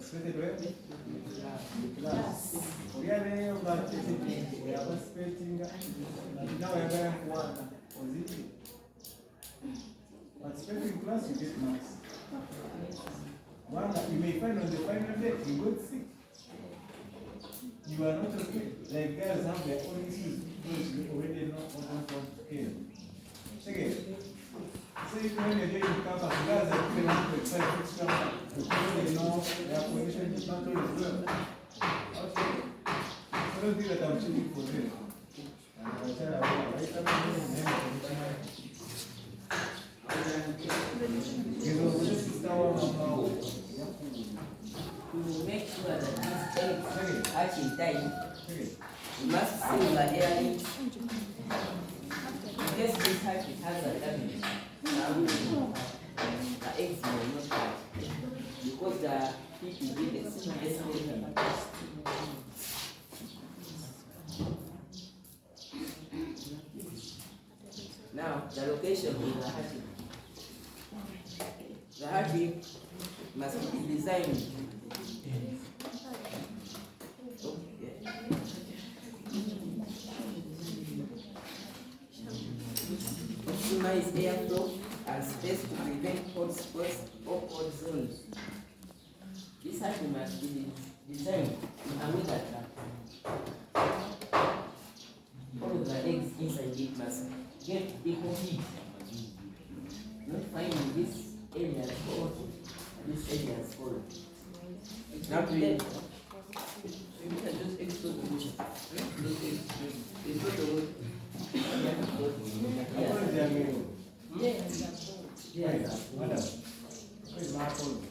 participated where? Class. We are there participating. We are participating. Now we are going for one. Was it? Participating class, you get marks. One, you may find on the final day you got sick. You are not okay. Like guys have their own issues because you already know what to care. Second, say when you're doing campus, guys are feeling want to excite extra because they know their position is not as well. Okay. I don't think that I'm cheating for them. I'll tell you about it. To make sure that these eggs hatch in time, you must seal the air in case this hatch has a damage. The eggs will not hatch because the heat will be estimated. Now, the location of the hatching. The hatching must be designed. Optimize airflow and space to prevent hot spots or cold zones. This hatching must be designed in a way that all of the eggs inside it must get equal heat. Not finding this area is cold, this area is cold. Now to let you can just explode the motion. Explode the wood. Yes. Where's my phone?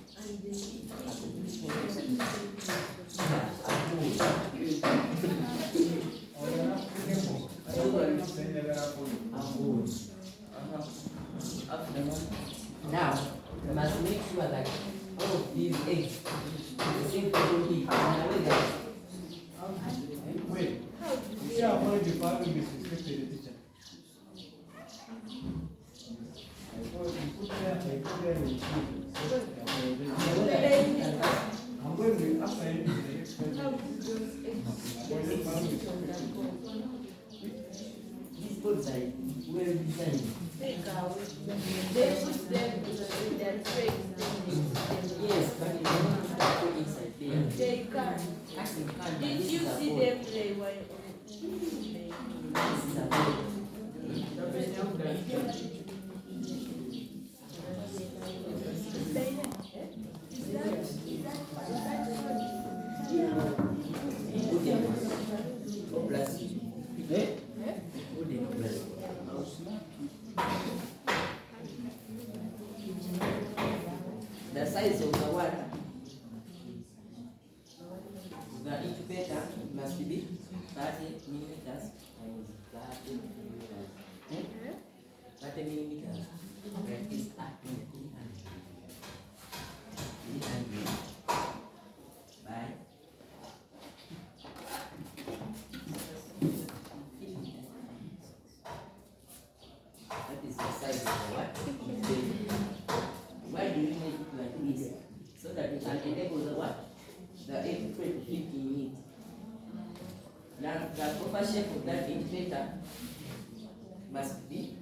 Now, you must make sure that all of these eggs the same total heat in a way that wait, you see how much the father disrespected the teacher? I thought you put there in the I'm going to ask you the next these boats are well designed. They put them in their face. Yes, but you don't have to go inside there. They can't. Actually, you can't. Did you see them play while This is a boat. The size of the water, the incubator must be 30 millimeters times 30 millimeters. 30 millimeters. That is 300 by that is the size of the water. Why do you make it like this? So that you can enable the what? The egg to fit in it. Now the proper shape of that incubator must be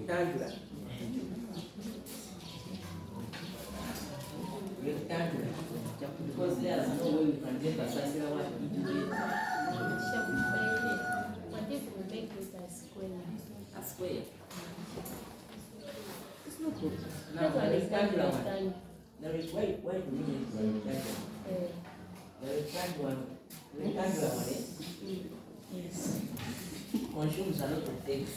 rectangular. Rectangular. Because there is no way we can get a circular one into it. what if we make it a square? A square. It's not good. Now the rectangular one. Why do we need the rectangular? The rectangular one, Yes. consumes a lot of eggs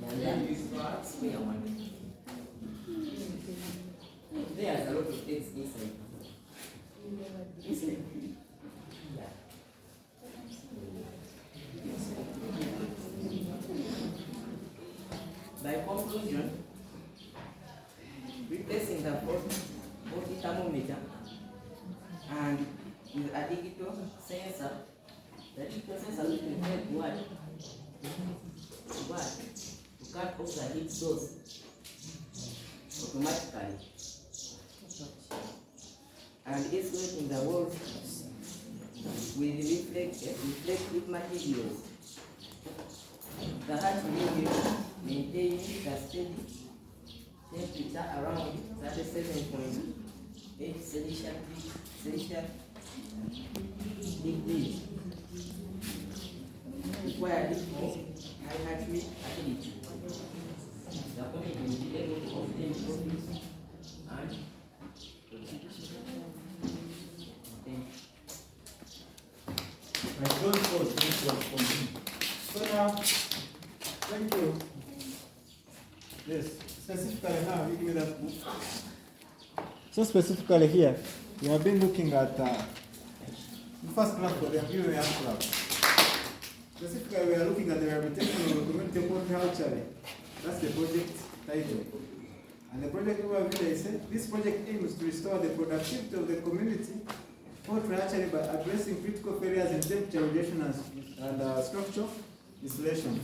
than the square one. There's a lot of eggs inside. Yeah. By conclusion, replacing the 40 thermometer and with a digital sensor. The digital sensor which will help what? To cut off the heat source automatically. And insulating the walls with reflective materials. The hatch will maintain the steady temperature around 37.8 Celsius degrees. Required for high heart rate ability. The company will be able to obtain profits and I don't pause this one for me. So now, thank you. Yes, specifically now, you give me that book. So specifically here, we have been looking at the first class for the Imperial Club. Specifically, we are looking at the rehabilitation of the community horticulture. That's the project title. And the project overview, they say, this project aims to restore the productivity of the community horticulture by addressing critical failures in temperature regulation and structural insulation.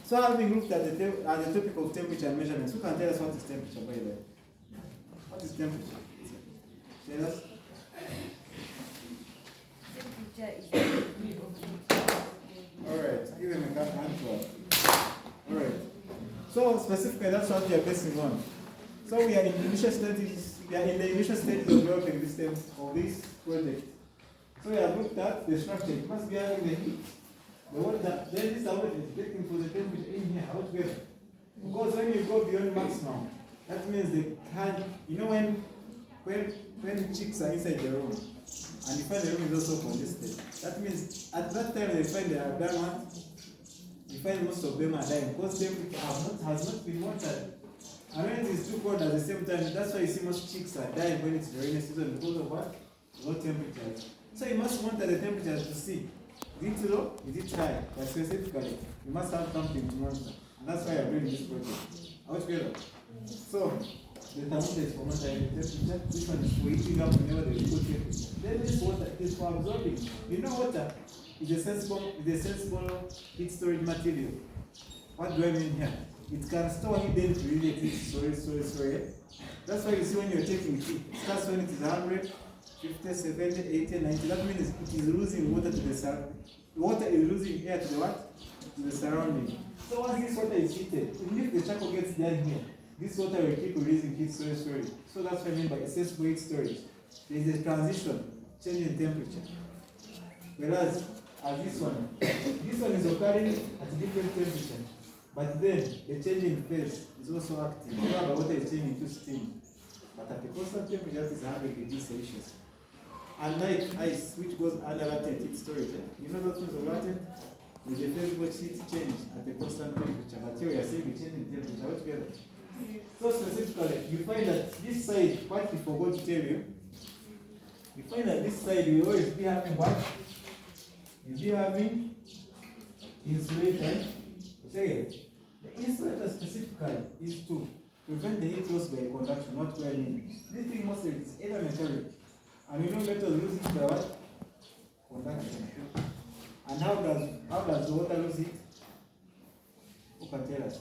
So having looked at the topic of temperature measurements, who can tell us what is temperature, by the way? What is temperature? Tell us. Temperature is the degree of Alright, give him a hand clap. Alright. So specifically, that's what we are basing on. So we are in the initial stages. We are in the initial stages of developing this project. So we have looked at the structure. It must be having the heat. The water, then this water is getting to the temperature in here altogether. Because when you go beyond maximum, that means they can, you know, when chicks are inside the room, and you find the room is also congested, that means at that time they find they have done what? You find most of them are dying because temperature has not been watered. And when it is too cold at the same time, that's why you see most chicks are dying when it's the rainy season because of what? Low temperatures. So you must monitor the temperatures to see. Is it low? Is it high? But specifically, you must have something to monitor. And that's why I'm doing this project. Altogether. So, the thermometer is for monitoring the temperature. This one is for heating up whenever there is good temperature. Then this water is for absorbing. You know water is a sensible heat storage material. What do I mean here? It can store heat then to really storage. That's why you see when you're taking heat, it starts when it is 100, 50, 70, 80, 90. That means it is losing water to the surrounding. The water is losing air to the what? To the surrounding. So once this water is heated, even if the charcoal gets down here, this water will keep releasing heat storage. So that's what I mean by accessible heat storage. There is a transition, change in temperature. Whereas this one is occurring at a different temperature. But then the change in phase is also active. You know, the water is changing to steam. But at the constant temperature, that is 100 degrees Celsius. Unlike ice, which goes under latent heat storage. You know those things of latent? With the phase which heat change at the constant temperature. But here we are seeing the change in temperature altogether. So specifically, you find that this side, what we forgot to tell you, you find that this side will always be having what? You'll be having insulator. Second, the insulator specifically is to prevent the heat loss by conduction. What do I mean? This thing mostly is either metallic. And you know metal loses by what? Conduction. And how does the water lose heat? Who can tell us?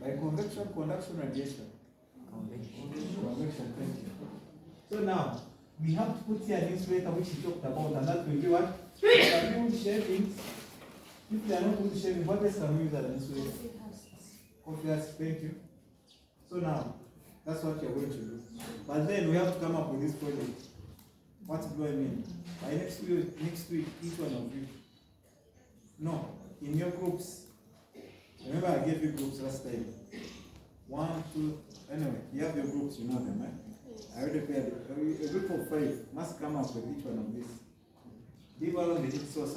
By convection, conduction, radiation. Convection, thank you. So now, we have to put here an insulator which we talked about, and that will be what? Wood shavings. If they are not wood shaving, what else can we use as an insulator? Coffee, thank you. So now, that's what you're going to do. But then we have to come up with this project. What do I mean? By next week, each one of you. No, in your groups. Remember I gave you groups last time. 1, 2, anyway, you have your groups, you know them, right? I already prepared a group of 5 must come up with each one of these. Leave alone the heat source.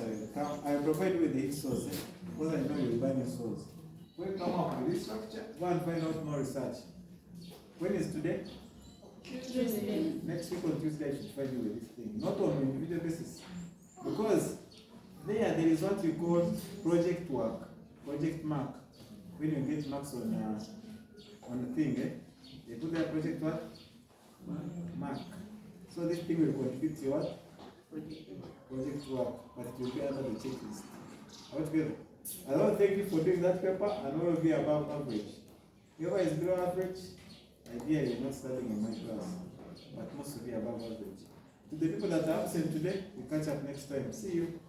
I will provide you with the heat source, because I know you'll buy your source. When you come up with this structure, go and find out more research. When is today? Tuesday. Next week on Tuesday, I should find you with this thing. Not on an individual basis. Because there is what we call project work, project mark. When you get marks on the thing, they put their project what? Mark. So this thing will contribute to what? project work, but it will be under the checklist. Altogether. I don't thank you for doing that paper, and all will be above average. Whoever is below average, idea you're not studying in my class, but most will be above average. To the people that are absent today, we catch up next time. See you.